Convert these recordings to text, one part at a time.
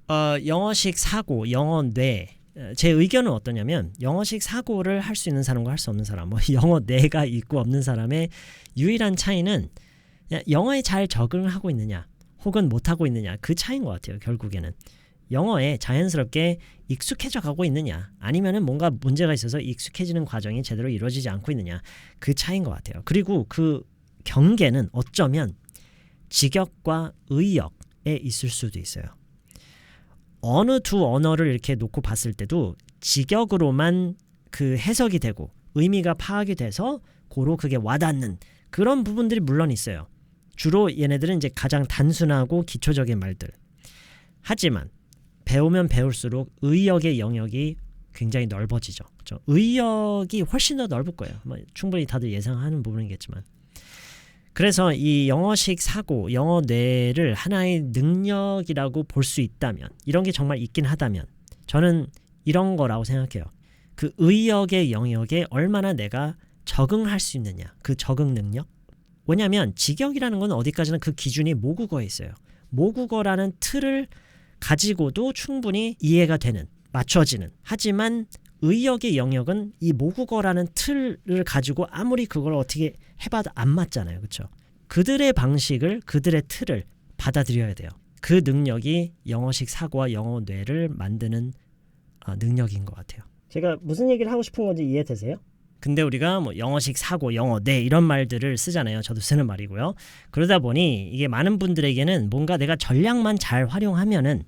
영어식 사고, 영어 뇌. 제 의견은 어떠냐면 영어식 사고를 할 수 있는 사람과 할 수 없는 사람, 뭐 영어 뇌가 있고 없는 사람의 유일한 차이는 영어에 잘 적응을 하고 있느냐 혹은 못하고 있느냐 그 차이인 것 같아요. 결국에는 영어에 자연스럽게 익숙해져 가고 있느냐 아니면은 뭔가 문제가 있어서 익숙해지는 과정이 제대로 이루어지지 않고 있느냐 그 차이인 것 같아요. 그리고 그 경계는 어쩌면 직역과 의역에 있을 수도 있어요. 어느 두 언어를 이렇게 놓고 봤을 때도 직역으로만 그 해석이 되고 의미가 파악이 돼서 고로 그게 와닿는 그런 부분들이 물론 있어요. 주로 얘네들은 이제 가장 단순하고 기초적인 말들. 하지만 배우면 배울수록 의역의 영역이 굉장히 넓어지죠. 그렇죠? 의역이 훨씬 더 넓을 거예요. 충분히 다들 예상하는 부분이겠지만. 그래서 이 영어식 사고, 영어 뇌를 하나의 능력이라고 볼 수 있다면, 이런 게 정말 있긴 하다면 저는 이런 거라고 생각해요. 그 의역의 영역에 얼마나 내가 적응할 수 있느냐, 그 적응 능력. 왜냐하면 직역이라는 건 어디까지나 그 기준이 모국어에 있어요. 모국어라는 틀을 가지고도 충분히 이해가 되는, 맞춰지는. 하지만 의역의 영역은 이 모국어라는 틀을 가지고 아무리 그걸 어떻게 해봐도 안 맞잖아요. 그렇죠? 그들의 방식을, 그들의 틀을 받아들여야 돼요. 그 능력이 영어식 사고와 영어 뇌를 만드는 능력인 것 같아요. 제가 무슨 얘기를 하고 싶은 건지 이해되세요? 근데 우리가 뭐 영어식 사고, 영어 뇌 이런 말들을 쓰잖아요. 저도 쓰는 말이고요. 그러다 보니 이게 많은 분들에게는 뭔가 내가 전략만 잘 활용하면은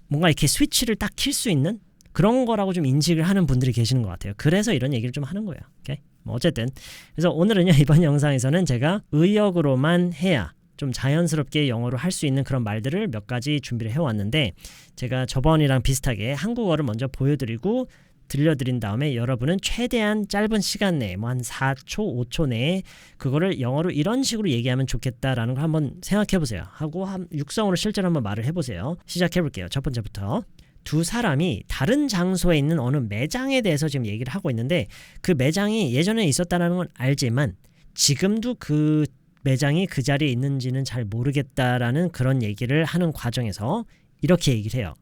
뭔가 이렇게 스위치를 딱 킬 수 있는 그런 거라고 좀 인식을 하는 분들이 계시는 것 같아요. 그래서 이런 얘기를 좀 하는 거예요. 오케이? 뭐 어쨌든 그래서 오늘은요 이번 영상에서는 제가 의역으로만 해야 좀 자연스럽게 영어로 할 수 있는 그런 말들을 몇 가지 준비를 해왔는데 제가 저번이랑 비슷하게 한국어를 먼저 보여드리고 들려드린 다음에 여러분은 최대한 짧은 시간 내에 뭐 한 4초, 5초 내에 그거를 영어로 이런 식으로 얘기하면 좋겠다라는 걸 한번 생각해 보세요. 하고 육성으로 실제로 한번 말을 해보세요. 시작해 볼게요. 첫 번째부터. 두 사람이 다른 장소에 있는 어느 매장에 대해서 지금 얘기를 하고 있는데 그 매장이 예전에 있었다는 건 알지만 지금도 그 매장이 그 자리에 있는지는 잘 모르겠다라는 그런 얘기를 하는 과정에서 이렇게 얘기를 해요.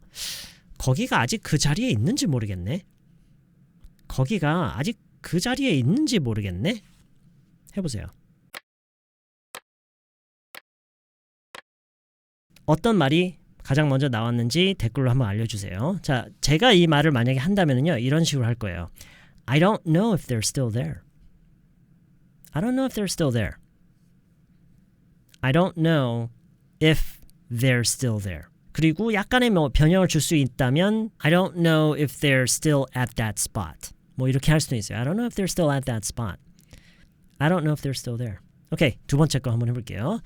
거기가 아직 그 자리에 있는지 모르겠네. 거기가 아직 그 자리에 있는지 모르겠네. 해보세요. 어떤 말이 가장 먼저 나왔는지 댓글로 한번 알려주세요. 자, 제가 이 말을 만약에 한다면요 이런 식으로 할 거예요. I don't know if they're still there. I don't know if they're still there. I don't know if they're still there. 그리고 약간의 뭐 변형을 줄 수 있다면 I don't know if they're still at that spot. 뭐 이렇게 할 수도 있어요. I don't know if they're still at that spot. I don't know if they're still there. 오케이, 두 번째 거 한번 해볼게요.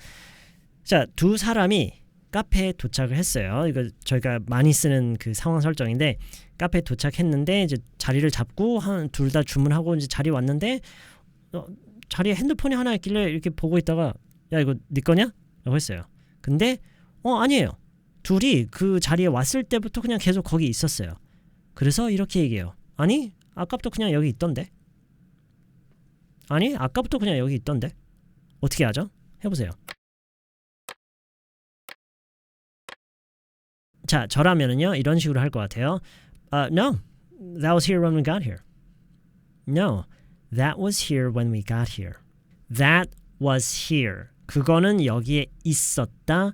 자, 두 사람이 카페에 도착을 했어요. 이거 저희가 많이 쓰는 그 상황 설정인데 카페에 도착했는데 이제 자리를 잡고 둘 다 주문하고 이제 자리 왔는데 자리에 핸드폰이 하나 있길래 이렇게 보고 있다가 야 이거 네 거냐? 라고 했어요. 근데 아니에요. 둘이 그 자리에 왔을 때부터 그냥 계속 거기 있었어요. 그래서 이렇게 얘기해요. 아니 아까부터 그냥 여기 있던데. 아니 아까부터 그냥 여기 있던데. 어떻게 하죠? 해보세요. 자, 저라면은요 이런 식으로 할 것 같아요. No, that was here when we got here. No, that was here when we got here. That was here. 그거는 여기에 있었다.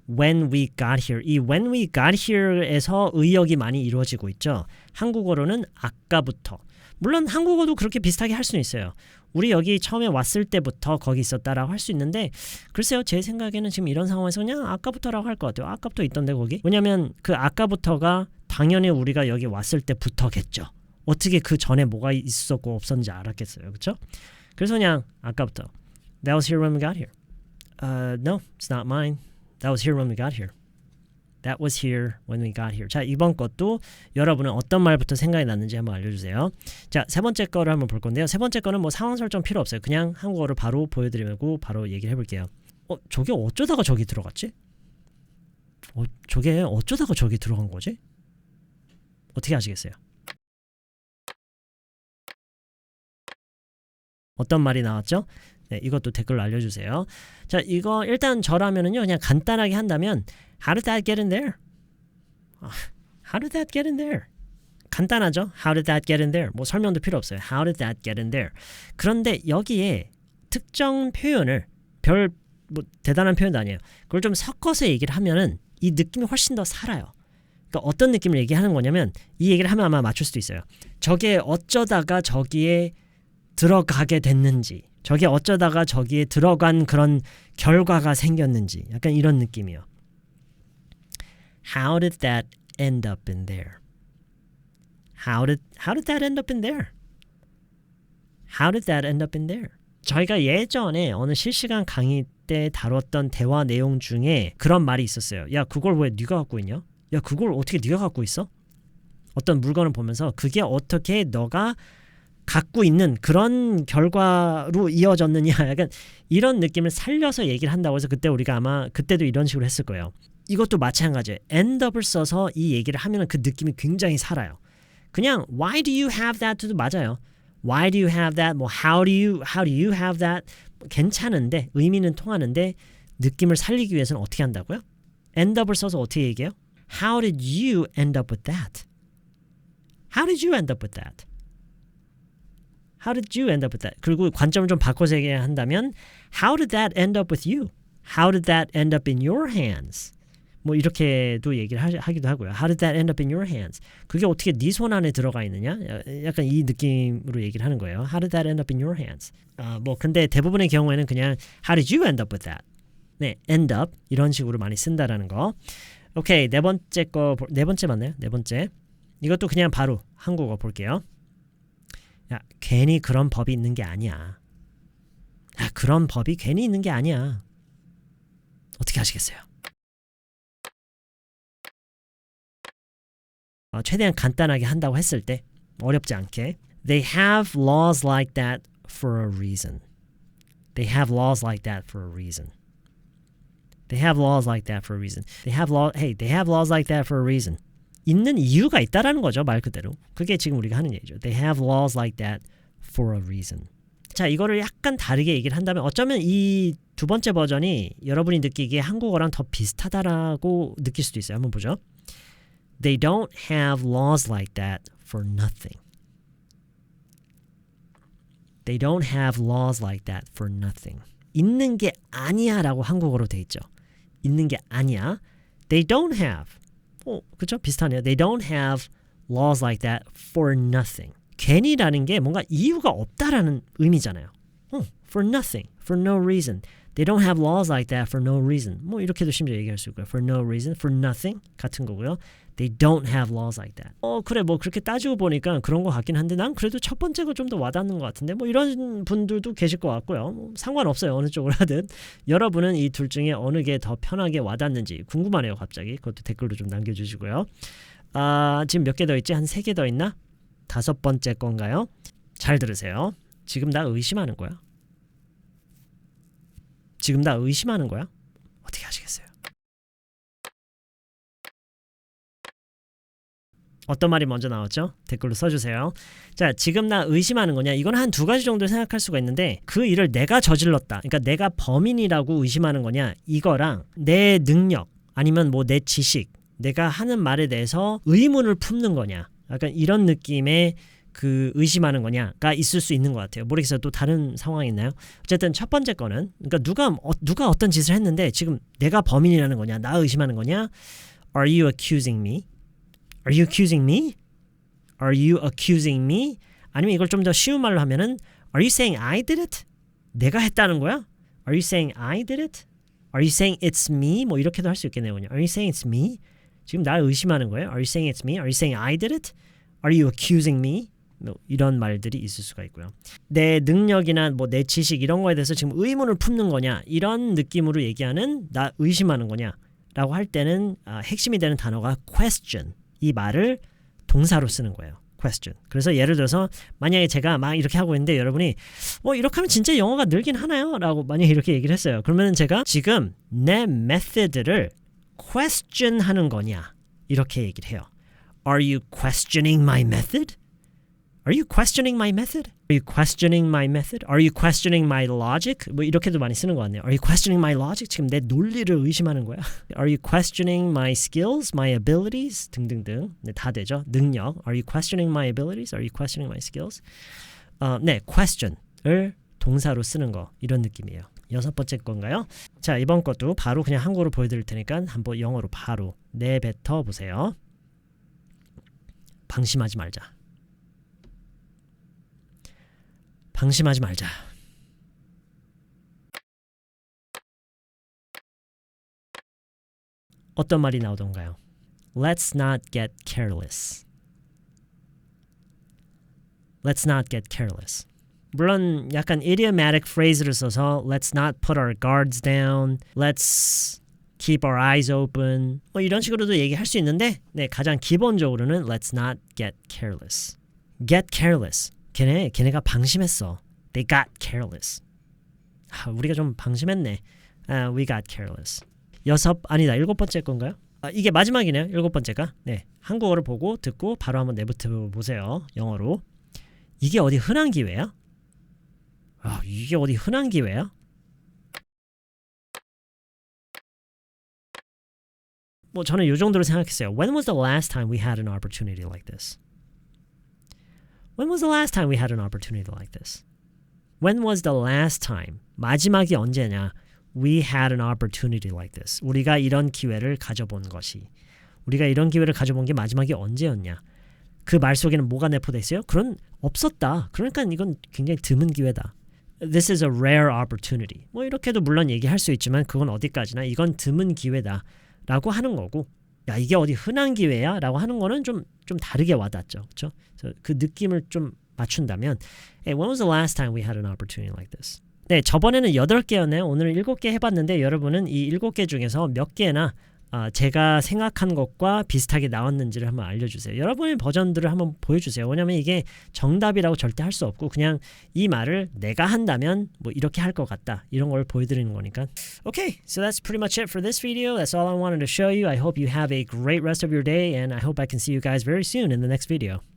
When we got here. 이 when we got here에서 의역이 많이 이루어지고 있죠. 한국어로는 아까부터. 물론 한국어도 그렇게 비슷하게 할 수는 있어요. 우리 여기 처음에 왔을 때부터 거기 있었다라고 할 수 있는데 글쎄요 제 생각에는 지금 이런 상황에서 그냥 아까부터라고 할 것 같아요. 아까부터 있던데 거기. 왜냐면 그 아까부터가 당연히 우리가 여기 왔을 때부터겠죠. 어떻게 그 전에 뭐가 있었고 없었는지 알았겠어요. 그렇죠? 그래서 그냥 아까부터 That was here when we got here. No, it's not mine. That was here when we got here. That was here when we got here. 자, 이번 것도 여러분은 어떤 말부터 생각이 났는지 한번 알려주세요. 자, 세 번째 거를 한번 볼 건데요. 세 번째 거는 뭐 상황 설정 필요 없어요. 그냥 한국어를 바로 보여드리고 바로 얘기를 해볼게요. 저게 어쩌다가 저기 들어갔지? 저게 어쩌다가 저기 들어간 거지? 어떻게 아시겠어요? 어떤 말이 나왔죠? 네, 이것도 댓글로 알려주세요. 자, 이거 일단 저라면은요 그냥 간단하게 한다면 How did that get in there? How did that get in there? 간단하죠? How did that get in there? 뭐 설명도 필요 없어요. How did that get in there? 그런데 여기에 특정 표현을 뭐 대단한 표현도 아니에요. 그걸 좀 섞어서 얘기를 하면은 이 느낌이 훨씬 더 살아요. 그러니까 어떤 느낌을 얘기하는 거냐면 이 얘기를 하면 아마 맞출 수도 있어요. 저게 어쩌다가 저기에 들어가게 됐는지, 저게 어쩌다가 저기에 들어간 그런 결과가 생겼는지, 약간 이런 느낌이요. How did that end up in there? How did that end up in there? How did that end up in there? 저희가 예전에 어느 실시간 강의 때 다뤘던 대화 내용 중에 그런 말이 있었어요. 야, 그걸 왜 네가 갖고 있냐? 야, 그걸 어떻게 네가 갖고 있어? 어떤 물건을 보면서 그게 어떻게 너가 갖고 있는 그런 결과로 이어졌느냐, 약간 이런 느낌을 살려서 얘기를 한다고 해서 그때 우리가 아마 그때도 이런 식으로 했을 거예요. 이것도 마찬가지예요. end up을 써서 이 얘기를 하면 그 느낌이 굉장히 살아요. 그냥 why do you have that도 맞아요. Why do you have that? 뭐 how do you have that? 괜찮은데 의미는 통하는데 느낌을 살리기 위해서는 어떻게 한다고요? end up을 써서 어떻게 얘기해요? How did you end up with that? How did you end up with that? How did you end up with that? 그리고 관점을 좀 바꿔서 얘기한다면 How did that end up with you? How did that end up in your hands? 뭐 이렇게도 얘기를 하기도 하고요. How did that end up in your hands? 그게 어떻게 네 손 안에 들어가 있느냐? 약간 이 느낌으로 얘기를 하는 거예요. How did that end up in your hands? 뭐 근데 대부분의 경우에는 그냥 How did you end up with that? 네, end up 이런 식으로 많이 쓴다라는 거. 오케이, 네 번째 맞나요? 네 번째. 이것도 그냥 바로 한국어 볼게요. 야, 괜히 그런 법이 있는 게 아니야. 야, 그런 법이 괜히 있는 게 아니야. 어떻게 하시겠어요? 최대한 간단하게 한다고 했을 때 어렵지 않게 They have laws like that for a reason. They have laws like that for a reason. They have laws like that for a reason. They have laws like that for a reason. 있는 이유가 있다라는 거죠, 말 그대로. 그게 지금 우리가 하는 얘기죠. They have laws like that for a reason. 자, 이거를 약간 다르게 얘기를 한다면 어쩌면 이 두 번째 버전이 여러분이 느끼기에 한국어랑 더 비슷하다라고 느낄 수도 있어요. 한번 보죠. They don't have laws like that for nothing. They don't have laws like that for nothing. 있는 게 아니야 라고 한국어로 돼 있죠. 있는 게 아니야. They don't have. 그쵸? 비슷하네요. They don't have laws like that for nothing. 괜히라는 게 뭔가 이유가 없다라는 의미잖아요. For nothing. For no reason. They don't have laws like that for no reason. 뭐 이렇게도 심지어 얘기할 수 있고요. For no reason. For nothing. 같은 거고요. They don't have laws like that. 그래 뭐 그렇게 따지고 보니까 그런 것 같긴 한데 난 그래도 첫 번째가 좀 더 와닿는 것 같은데 뭐 이런 분들도 계실 것 같고요. 뭐 상관없어요. 어느 쪽으로 하든. 여러분은 이 둘 중에 어느 게 더 편하게 와닿는지 궁금하네요. 갑자기. 그것도 댓글로 좀 남겨주시고요. 지금 몇 개 더 있지? 한 3개 더 있나? 5번째 건가요? 잘 들으세요. 지금 나 의심하는 거야? 지금 나 의심하는 거야? 어떻게 하시겠어요? 어떤 말이 먼저 나왔죠? 댓글로 써주세요. 자, 지금 나 의심하는 거냐? 이건 한 2가지 정도 생각할 수가 있는데 그 일을 내가 저질렀다. 그러니까 내가 범인이라고 의심하는 거냐? 이거랑 내 능력 아니면 뭐 내 지식 내가 하는 말에 대해서 의문을 품는 거냐? 약간 이런 느낌의 그 의심하는 거냐가 있을 수 있는 것 같아요. 모르겠어요. 또 다른 상황이 있나요? 어쨌든 첫 번째 거는 그러니까 누가 어떤 짓을 했는데 지금 내가 범인이라는 거냐? 나 의심하는 거냐? Are you accusing me? Are you accusing me? Are you accusing me? 아니면 이걸 좀 더 쉬운 말로 하면은 Are you saying I did it? 내가 했다는 거야? Are you saying I did it? Are you saying it's me? 뭐 이렇게도 할 수 있겠네요. Are you saying it's me? 지금 날 의심하는 거예요? Are you saying it's me? Are you saying I did it? Are you accusing me? 뭐 이런 말들이 있을 수가 있고요. 내 능력이나 뭐 내 지식 이런 거에 대해서 지금 의문을 품는 거냐? 이런 느낌으로 얘기하는 나 의심하는 거냐? 라고 할 때는 핵심이 되는 단어가 question. 이 말을 동사로 쓰는 거예요. question. 그래서 예를 들어서 만약에 제가 막 이렇게 하고 있는데 여러분이 이렇게 하면 진짜 영어가 늘긴 하나요? 라고 만약에 이렇게 얘기를 했어요. 그러면 제가 지금 내 메소드를 question하는 거냐? 이렇게 얘기를 해요. Are you questioning my method? Are you questioning my method? Are you questioning my method? Are you questioning my logic? 뭐 이렇게도 많이 쓰는 것 같네요. Are you questioning my logic? 지금 내 논리를 의심하는 거야. Are you questioning my skills, my abilities? 등등등. 네, 다 되죠. 능력. Are you questioning my abilities? Are you questioning my skills? 네, question을 동사로 쓰는 거 이런 느낌이에요. 6번째 건가요? 자, 이번 것도 바로 그냥 한국어로 보여드릴 테니까 한번 영어로 바로 내뱉어 보세요. 방심하지 말자. 방심하지 말자. 어떤 말이 나오던가요? Let's not get careless. Let's not get careless. 물론 약간 idiomatic phrase를 써서 Let's not put our guards down. Let's keep our eyes open. 뭐 이런 식으로도 얘기할 수 있는데 네, 가장 기본적으로는 Let's not get careless. Get careless. 걔네가 방심했어. They got careless. 우리가 좀 방심했네. We got careless. 7번째 건가요? 이게 마지막이네요. 7번째가. 네, 한국어를 보고 듣고 바로 한번 내뱉어 보세요. 영어로. 이게 어디 흔한 기회야? 이게 어디 흔한 기회야? 뭐 저는 이 정도로 생각했어요. When was the last time we had an opportunity like this? When was the last time we had an opportunity like this? When was the last time? 마지막이 언제냐? We had an opportunity like this. 우리가 이런 기회를 가져본 것이. 우리가 이런 기회를 가져본 게 마지막이 언제였냐? 그 말 속에는 뭐가 내포되어 있어요? 그런 없었다. 그러니까 이건 굉장히 드문 기회다. This is a rare opportunity. 뭐 이렇게도 물론 얘기할 수 있지만 그건 어디까지나 이건 드문 기회다 라고 하는 거고 야 이게 어디 흔한 기회야? 라고 하는 거는 좀 다르게 와닿죠. 그렇죠? 그 느낌을 좀 맞춘다면 Hey, when was the last time we had an opportunity like this? 네, 저번에는 8개였네요. 오늘은 7개 해봤는데 여러분은 이 7개 중에서 몇 개나 제가 생각한 것과 비슷하게 나왔는지를 한번 알려주세요. 여러분의 버전들을 한번 보여주세요. 왜냐면 이게 정답이라고 절대 할 수 없고 그냥 이 말을 내가 한다면 뭐 이렇게 할 것 같다. 이런 걸 보여드리는 거니까. Okay, so that's pretty much it for this video. That's all I wanted to show you. I hope you have a great rest of your day and I hope I can see you guys very soon in the next video.